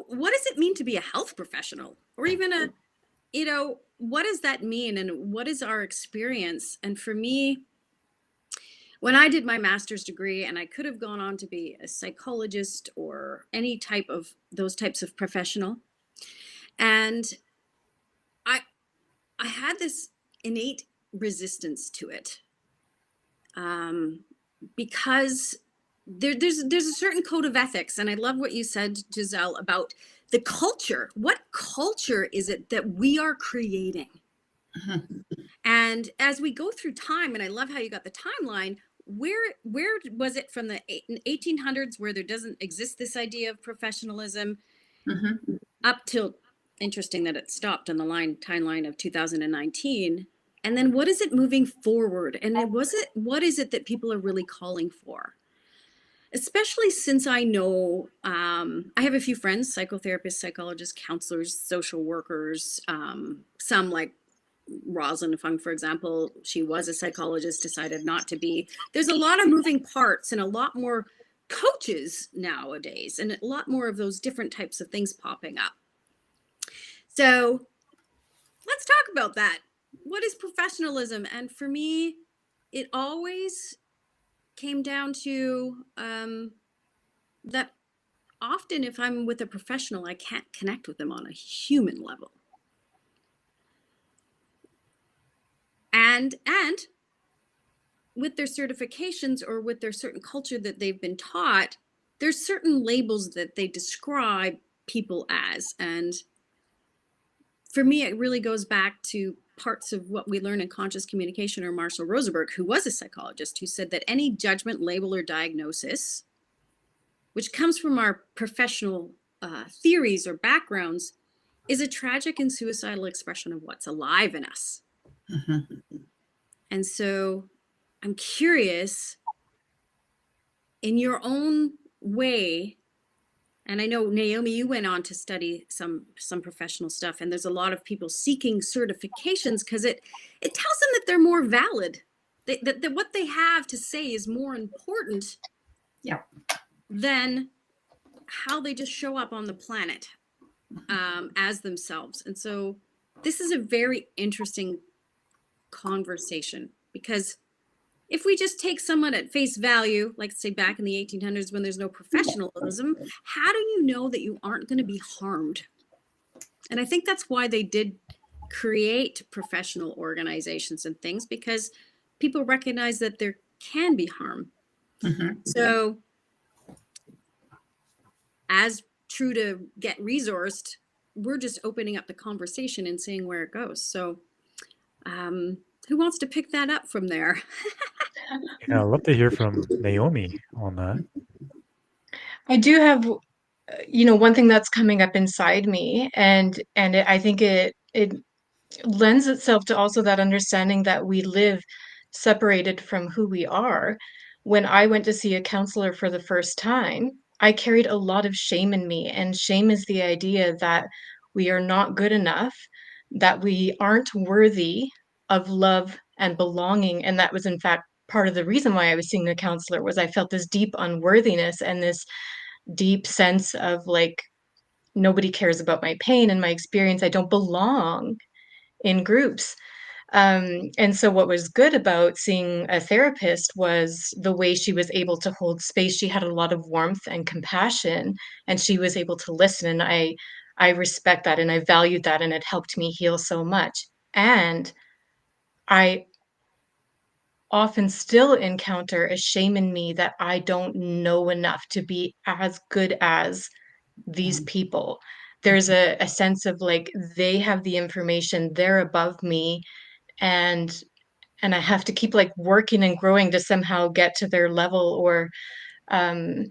what does it mean to be a health professional, or even what does that mean, and what is our experience? And for me, when I did my master's degree, and I could have gone on to be a psychologist or any type of those types of professional, and I I had this innate resistance to it, um, because there's a certain code of ethics, and I love what you said, Giselle, about the culture. What culture is it that we are creating? Mhm. And as we go through time, and I love how you got the timeline, where was it from the 1800s, where there doesn't exist this idea of professionalism, Mhm. up till, interesting that it stopped on the timeline of 2019, and then what is it moving forward, and what is it that people are really calling for? Especially since I know, I have a few friends, psychotherapists, psychologists, counselors, social workers, some like Rosalind Fung, for example. She was a psychologist, decided not to be. There's a lot of moving parts and a lot more coaches nowadays, and a lot more of those different types of things popping up. So let's talk about that. What is professionalism? And for me, it always came down to that often if I'm with a professional, I can't connect with them on a human level. And with their certifications or with their certain culture that they've been taught, there's certain labels that they describe people as. And for me, it really goes back to parts of what we learn in conscious communication, or Marshall Rosenberg, who was a psychologist, who said that any judgment, label, or diagnosis, which comes from our professional theories or backgrounds, is a tragic and suicidal expression of what's alive in us. Mhm. And so I'm curious, in your own way, and I know, Naomi, you went on to study some professional stuff, and there's a lot of people seeking certifications because it tells them that they're more valid, that what they have to say is more important Yeah. than how they just show up on the planet, as themselves. And so this is a very interesting conversation, because if we just take someone at face value, like say back in the 1800s when there's no professionalism, how do you know that you aren't going to be harmed? And I think that's why they did create professional organizations and things, because people recognize that there can be harm. Mhm. So, as true to get resourced, we're just opening up the conversation and seeing where it goes. So, um, who wants to pick that up from there? Yeah, I'd love to hear from Naomi on that. I do have, one thing that's coming up inside me, and I think it lends itself to also that understanding that we live separated from who we are. When I went to see a counselor for the first time, I carried a lot of shame in me, and shame is the idea that we are not good enough, that we aren't worthy of love and belonging, and that was in fact part of the reason why I was seeing a counselor. Was I felt this deep unworthiness and this deep sense of like nobody cares about my pain and my experience. I don't belong in groups. And so what was good about seeing a therapist was the way she was able to hold space. She had a lot of warmth and compassion, and she was able to listen. And I respect that and I valued that, and it helped me heal so much. And I often still encounter a shame in me that I don't know enough to be as good as these Mm. people. There's a sense of like they have the information, they're above me, and I have to keep like working and growing to somehow get to their level, or um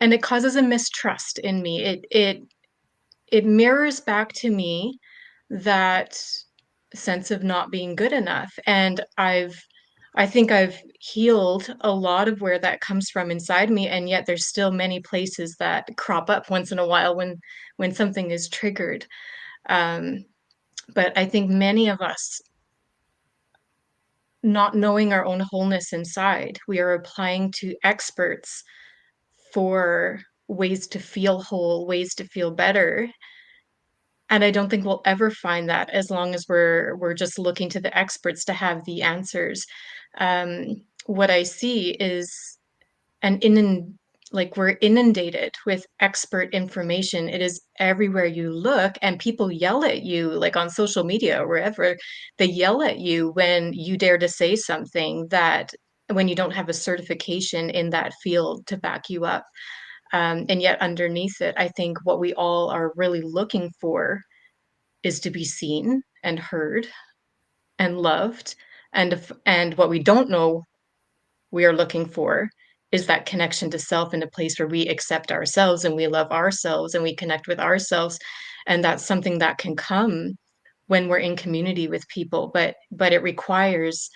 and it causes a mistrust in me. It mirrors back to me that sense of not being good enough. And I think I've healed a lot of where that comes from inside me, and yet there's still many places that crop up once in a while when something is triggered. Um, but I think many of us, not knowing our own wholeness inside, we are applying to experts for ways to feel whole, ways to feel better. And I don't think we'll ever find that as long as we're just looking to the experts to have the answers. What I see is an like we're inundated with expert information. It is everywhere you look, and people yell at you, like on social media or wherever. They yell at you when you dare to say something that when you don't have a certification in that field to back you up. And yet underneath it, I think what we all are really looking for is to be seen and heard and loved. And what we don't know we are looking for is that connection to self in a place where we accept ourselves and we love ourselves and we connect with ourselves. And that's something that can come when we're in community with people, but it requires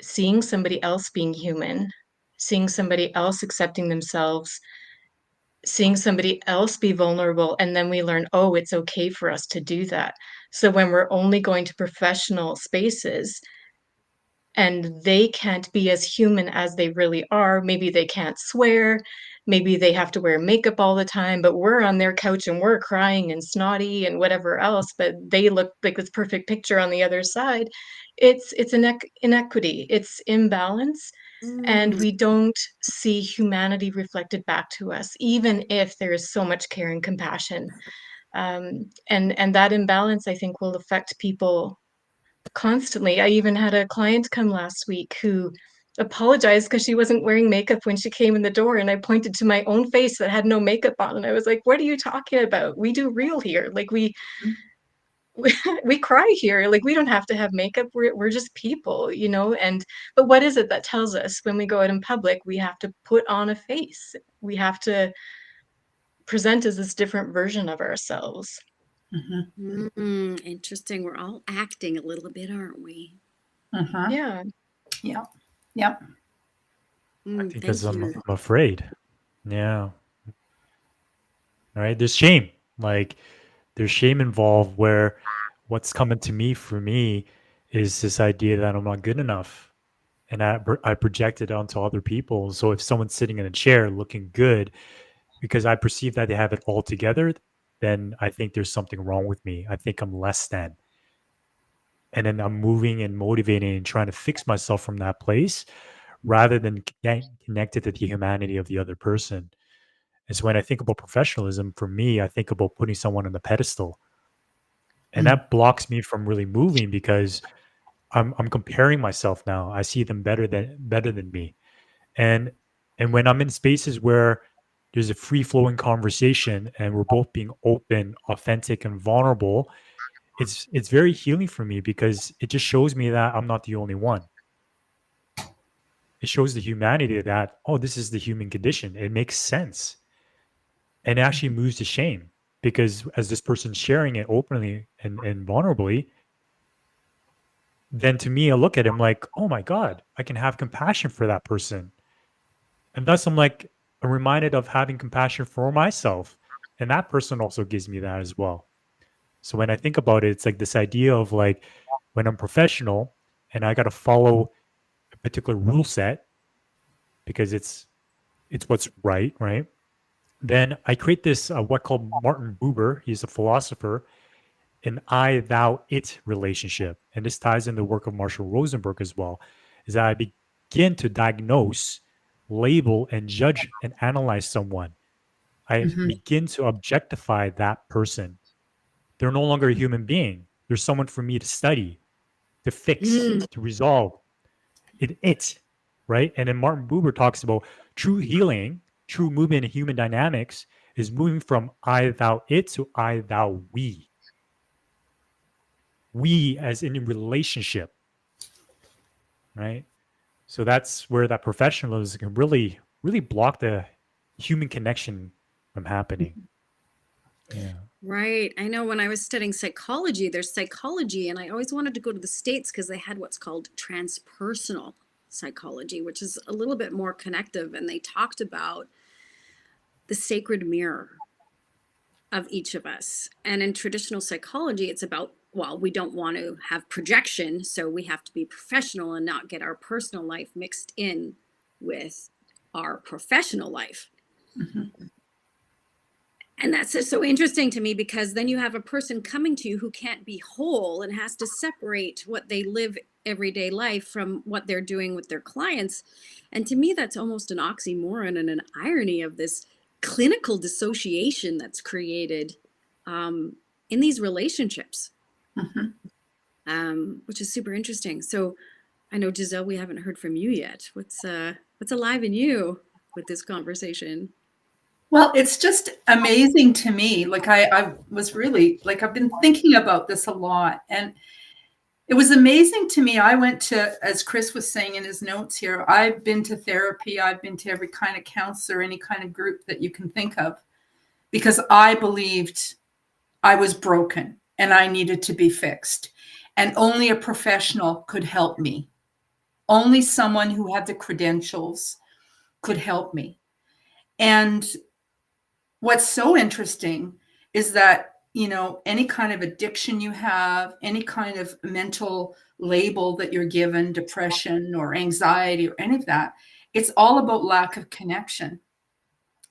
seeing somebody else being human, seeing somebody else accepting themselves, seeing somebody else be vulnerable, and then we learn, oh, it's okay for us to do that. So when we're only going to professional spaces and they can't be as human as they really are, maybe they can't swear, maybe they have to wear makeup all the time, but we're on their couch and we're crying and snotty and whatever else, but they look like this perfect picture on the other side. It's an inequity, it's imbalance, and Mm. we don't see humanity reflected back to us, even if there is so much care and compassion. And that imbalance, I think, will affect people constantly. I even had a client come last week who apologized because she wasn't wearing makeup when she came in the door, and I pointed to my own face that had no makeup on, and I was like, "What are you talking about? We do real here. Like we cry here. Like we don't have to have makeup. We're just people, you know." And but what is it that tells us when we go out in public we have to put on a face? We have to present as this different version of ourselves. Interesting. We're all acting a little bit, aren't we? Yeah. Yep. Yep. I think because Thank I'm you. I'm afraid. Yeah. Right. There's shame. Like there's shame involved where what's coming to me for me is this idea that I'm not good enough. And I project it onto other people. So if someone's sitting in a chair looking good because I perceive that they have it all together, then I think there's something wrong with me. I think I'm less than. And then I'm moving and motivating and trying to fix myself from that place rather than connected to the humanity of the other person. And so when I think about professionalism, for me, I think about putting someone on the pedestal. And that blocks me from really moving because I'm comparing myself now. I see them better than me. And and when I'm in spaces where there's a free flowing conversation and we're both being open, authentic, and vulnerable, it's very healing for me because it just shows me that I'm not the only one. It shows the humanity that, oh, this is the human condition. It makes sense. And it actually moves to shame because as this person's sharing it openly and vulnerably, then to me, I look at him like, oh my God, I can have compassion for that person. And thus I'm like, I'm reminded of having compassion for myself. And that person also gives me that as well. So when I think about it, it's like this idea of like when I'm professional and I got to follow a particular rule set because it's what's right, right? Then I create this what called Martin Buber. He's a philosopher, an I thou it relationship, and this ties in the work of Marshall Rosenberg as well. Is that I begin to diagnose, label, and judge and analyze someone. I begin to objectify that person. They're no longer a human being. They're someone for me to study, to fix, Mm. to resolve. It, right? And then Martin Buber talks about true healing, true movement in human dynamics is moving from I thou it to I thou we. We as in a relationship, right? So that's where that professionalism can really block the human connection from happening. Yeah. Right. I know when I was studying psychology, there's psychology, and I always wanted to go to the States because they had what's called transpersonal psychology, which is a little bit more connective. And they talked about the sacred mirror of each of us. And in traditional psychology, it's about, well, we don't want to have projection, so we have to be professional and not get our personal life mixed in with our professional life. And that's just so interesting to me, because then you have a person coming to you who can't be whole and has to separate what they live everyday life from what they're doing with their clients. And to me, that's almost an oxymoron and an irony of this clinical dissociation that's created in these relationships, which is super interesting. So I know, Giselle, we haven't heard from you yet. What's alive in you with this conversation? Well, it's just amazing to me. Like I was really like, I've been thinking about this a lot, and it was amazing to me. I went to, as Chris was saying in his notes here, I've been to therapy. I've been to every kind of counselor, any kind of group that you can think of, because I believed I was broken and I needed to be fixed. And only a professional could help me. Only someone who had the credentials could help me. And what's so interesting is that, you know, any kind of addiction you have, any kind of mental label that you're given, depression or anxiety or any of that, it's all about lack of connection.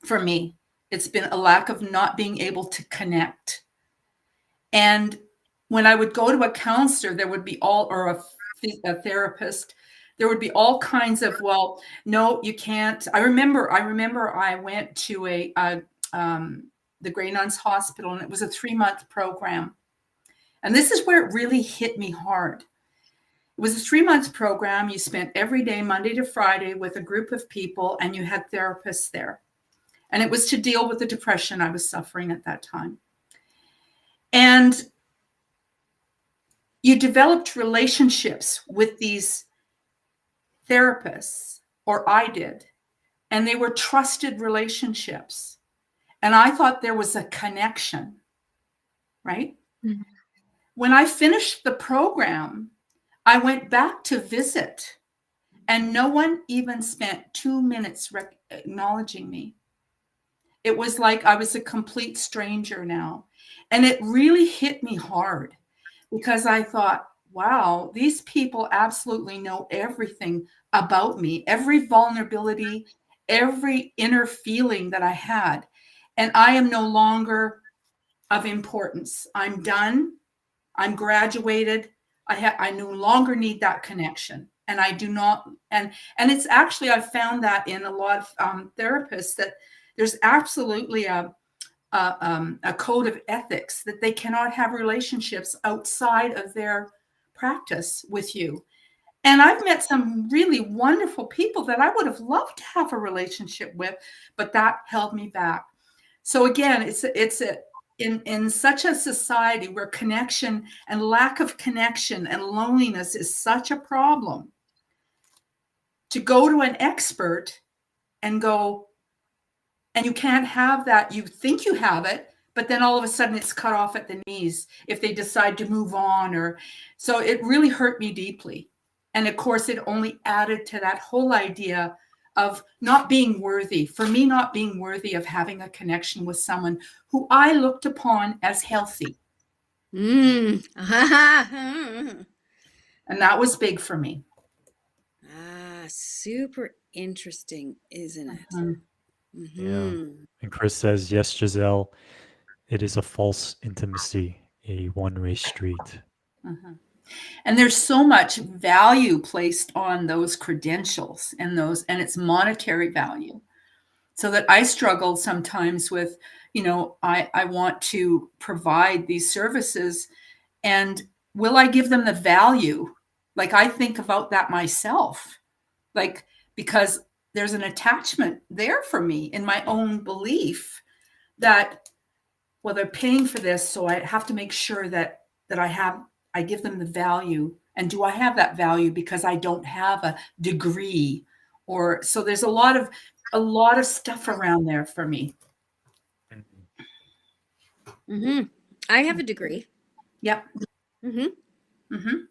For me, it's been a lack of not being able to connect. And when I would go to a counselor, there would be or a therapist, there would be all kinds of, well, no, you can't. I remember I went to the Grey Nuns Hospital, and it was a 3-month program. And this is where it really hit me hard. It was a 3-month program. You spent every day, Monday to Friday, with a group of people, and you had therapists there. And it was to deal with the depression I was suffering at that time. And you developed relationships with these therapists, or I did, and they were trusted relationships. And I thought there was a connection, right? Mm-hmm. When I finished the program, I went back to visit, and no one even spent 2 minutes acknowledging me. It was like I was a complete stranger now. And it really hit me hard, because I thought, wow, these people absolutely know everything about me, every vulnerability, every inner feeling that I had. And I am no longer of importance. I'm done. I'm graduated. I no longer need that connection. And I do not. And it's actually, I've found that in a lot of therapists, that there's absolutely a code of ethics that they cannot have relationships outside of their practice with you. And I've met some really wonderful people that I would have loved to have a relationship with, but that held me back. So again, it's in such a society where connection and lack of connection and loneliness is such a problem, to go to an expert and go, and you can't have that. You think you have it, but then all of a sudden it's cut off at the knees if they decide to move on. Or so it really hurt me deeply. And of course, it only added to that whole idea of not being worthy, for me, not being worthy of having a connection with someone who I looked upon as healthy. And that was big for me. Super interesting, isn't it? Mm-hmm. Yeah. And Chris says, yes, Giselle, it is a false intimacy, a one-way street. Mm-hmm. And there's so much value placed on those credentials and it's monetary value. So that I struggle sometimes with, you know, I want to provide these services, and will I give them the value? Like, I think about that myself, like, because there's an attachment there for me in my own belief that, well, they're paying for this, so I have to make sure that I give them the value. And do I have that value because I don't have a degree? Or so there's a lot of stuff around there for me. Mm-hmm. I have a degree. Yep. Mm-hmm. Mm-hmm.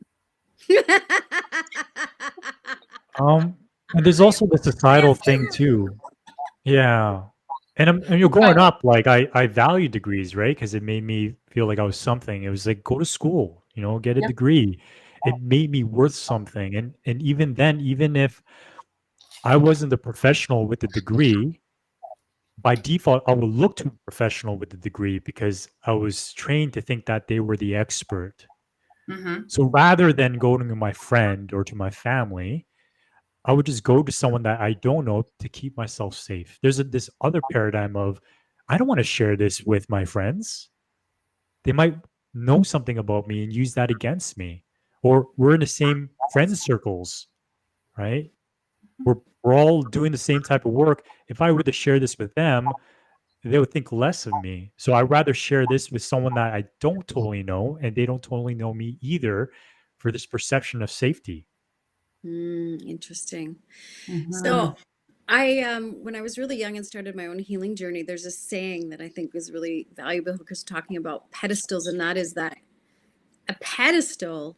And there's also the societal thing too. Yeah. And you're growing up, like I value degrees, right? Because it made me feel like I was something. It was like, go to school, you know, get a degree. It made me worth something. And even then, even if I wasn't the professional with the degree, by default, I would look to a professional with a degree because I was trained to think that they were the expert. Mm-hmm. So rather than going to my friend or to my family, I would just go to someone that I don't know to keep myself safe. There's this other paradigm of, I don't want to share this with my friends. They might know something about me and use that against me. Or we're in the same friend circles, right? We're all doing the same type of work. If I were to share this with them, they would think less of me. So I'd rather share this with someone that I don't totally know and they don't totally know me either, for this perception of safety. Interesting. Mm-hmm. So I when I was really young and started my own healing journey, there's a saying that I think is really valuable because talking about pedestals, and that is that a pedestal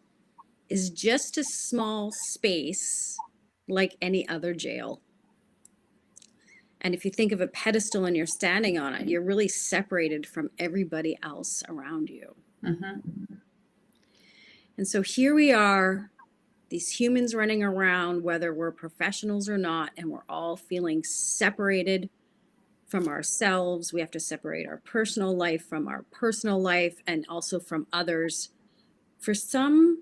is just a small space like any other jail. And if you think of a pedestal and you're standing on it, you're really separated from everybody else around you. Mm-hmm. And so here we are, these humans running around, whether we're professionals or not, and we're all feeling separated from ourselves. We have to separate our personal life from our personal life and also from others. For some,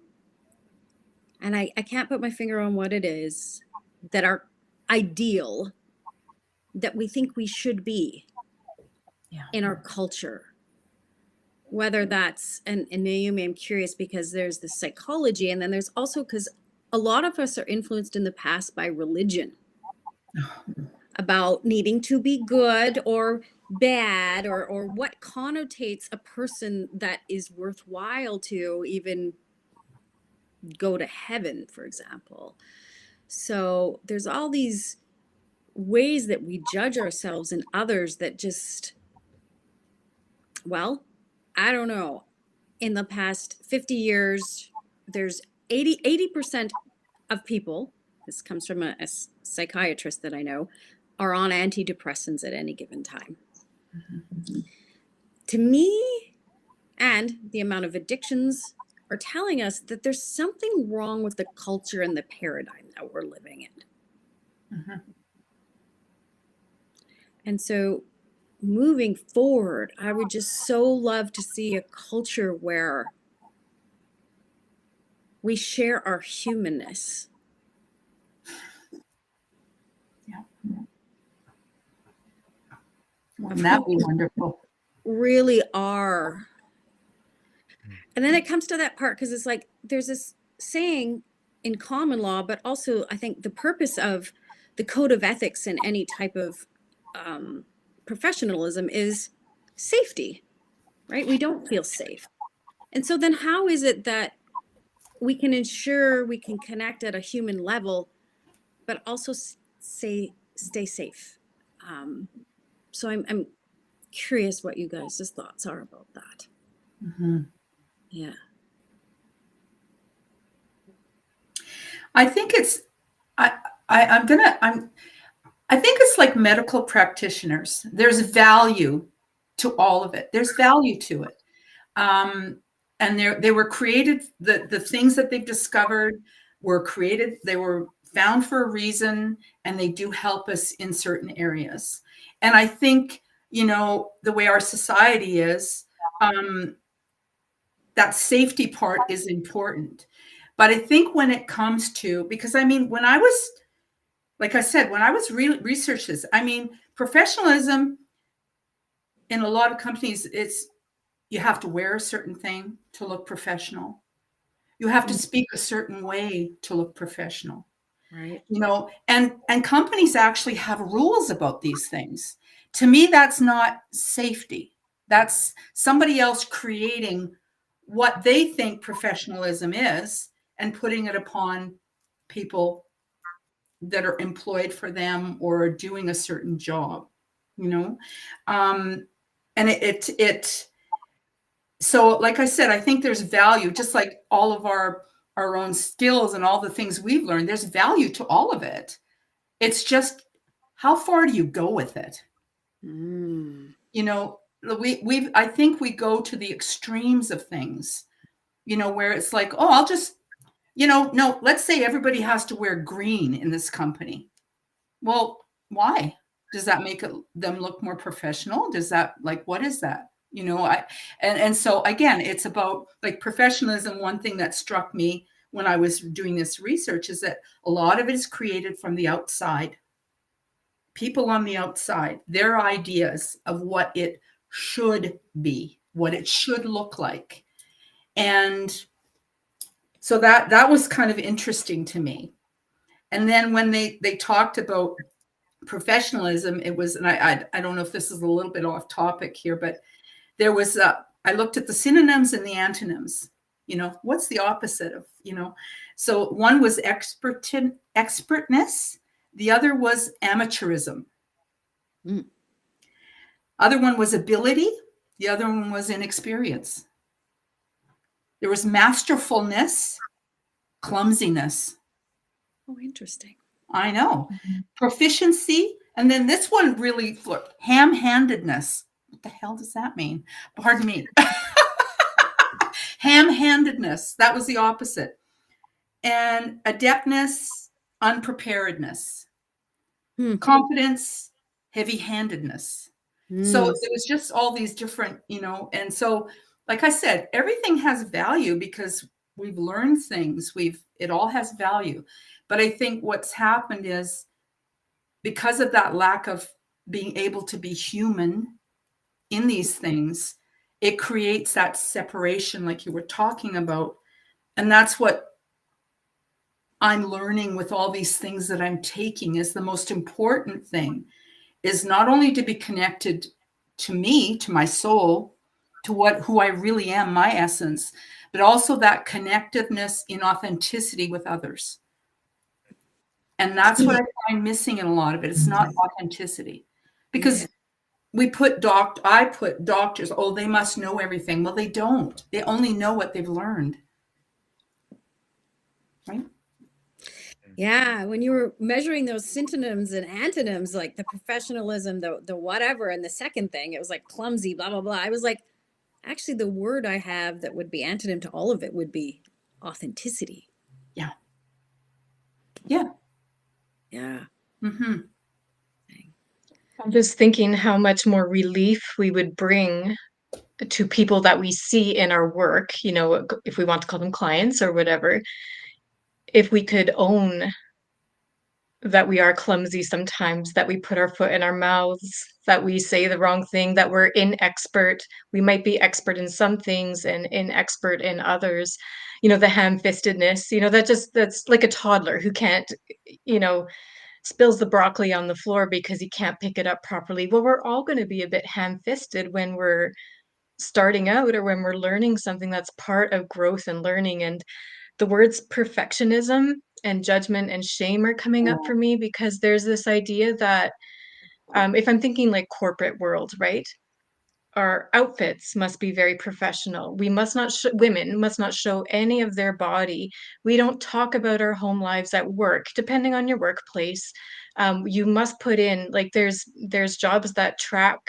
and I can't put my finger on what it is, that are ideal, that we think we should be in our culture. Whether that's, and Naomi, I'm curious because there's the psychology, and then there's also, because a lot of us are influenced in the past by religion about needing to be good or bad, or what connotates a person that is worthwhile to even go to heaven, for example. So there's all these ways that we judge ourselves and others that just, well, I don't know. In the past 50 years, there's 80% of people, this comes from a psychiatrist that I know, are on antidepressants at any given time. Mm-hmm. To me, and the amount of addictions are telling us that there's something wrong with the culture and the paradigm that we're living in. Mm-hmm. And so moving forward, I would just so love to see a culture where we share our humanness. Yeah. Wouldn't that be wonderful? Really are. And then it comes to that part, because it's like there's this saying in common law, but also I think the purpose of the code of ethics in any type of professionalism is safety, right? We don't feel safe. And so then how is it that we can ensure we can connect at a human level, but also stay safe? So I'm curious what you guys' thoughts are about that. Mm-hmm. Yeah. I think it's I think it's like medical practitioners. There's value to all of it. There's value to it. And they were created, the things that they've discovered were created, they were found for a reason, and they do help us in certain areas. And I think, the way our society is, that safety part is important. But I think when it comes to, because when I was, like I said, when I was research this, professionalism in a lot of companies, it's, you have to wear a certain thing to look professional. You have to speak a certain way to look professional. Right. And companies actually have rules about these things. To me, that's not safety. That's somebody else creating what they think professionalism is and putting it upon people that are employed for them or are doing a certain job, and so like I said, I think there's value, just like all of our own skills and all the things we've learned, there's value to all of it. It's just, how far do you go with it? I think we go to the extremes of things, where it's like, oh, I'll just, no, let's say everybody has to wear green in this company. Well, why? Does that make them look more professional? Does that, like, what is that? You know, and so again, it's about like professionalism. One thing that struck me when I was doing this research is that a lot of it is created from the outside. People on the outside, their ideas of what it should be, what it should look like. And so that was kind of interesting to me. And then when they talked about professionalism, it was, and I don't know if this is a little bit off topic here, but there was I looked at the synonyms and the antonyms. You know, what's the opposite of, you know? So one was expertness, the other was amateurism. Other one was ability, the other one was inexperience. There was masterfulness, clumsiness. Oh, interesting. I know. Proficiency, and then this one really flipped. Ham-handedness. What the hell does that mean? Pardon me. Ham-handedness. That was the opposite. And adeptness, unpreparedness. Confidence, heavy-handedness. So it was just all these different, you know, and so, like I said, everything has value because we've learned things. It all has value. But I think what's happened is because of that lack of being able to be human in these things, it creates that separation like you were talking about. And that's what I'm learning with all these things that I'm taking is the most important thing is not only to be connected to me, to my soul, to who I really am, my essence, but also that connectiveness in authenticity with others. And that's what I find missing in a lot of it. It's not authenticity. Because I put doctors, oh, they must know everything. Well, they don't. They only know what they've learned. Right? Yeah, when you were measuring those synonyms and antonyms, like the professionalism, the whatever, and the second thing, it was like clumsy, blah, blah, blah. I was like, actually, the word I have that would be antonym to all of it would be authenticity. Yeah. Yeah. Yeah. I'm just thinking how much more relief we would bring to people that we see in our work, you know, if we want to call them clients or whatever, if we could own that we are clumsy sometimes, that we put our foot in our mouths, that we say the wrong thing, that we're inexpert. We might be expert in some things and inexpert in others. You know, the ham-fistedness, you know, that's like a toddler who can't, you know, spills the broccoli on the floor because he can't pick it up properly. Well, we're all going to be a bit ham-fisted when we're starting out or when we're learning something. That's part of growth and learning. And the words perfectionism and judgment and shame are coming up for me because there's this idea that if I'm thinking like corporate world, right? Our outfits must be very professional. We must not women must not show any of their body. We don't talk about our home lives at work, depending on your workplace. You must put in like there's jobs that track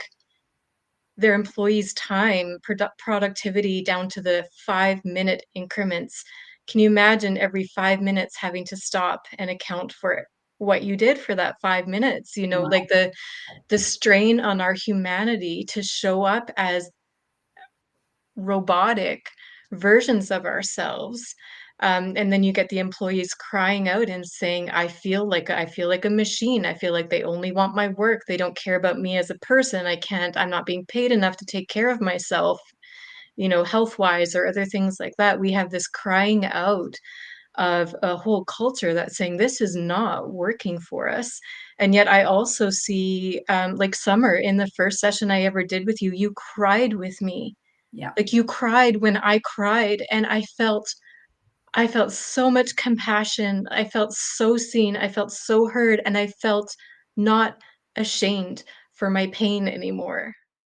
their employees' time, productivity down to the 5-minute increments. Can you imagine every 5 minutes having to stop and account for what you did for that 5 minutes? You know, like the strain on our humanity to show up as robotic versions of ourselves. And then you get the employees crying out and saying, I feel like a machine. I feel like they only want my work. They don't care about me as a person. I'm not being paid enough to take care of myself, you know, health-wise or other things like that. We have this crying out of a whole culture that's saying this is not working for us. And yet I also see like Summer, in the first session I ever did with you, you cried with me. Yeah. Like you cried when I cried, and I felt so much compassion. I felt so seen. I felt so heard, and I felt not ashamed for my pain anymore.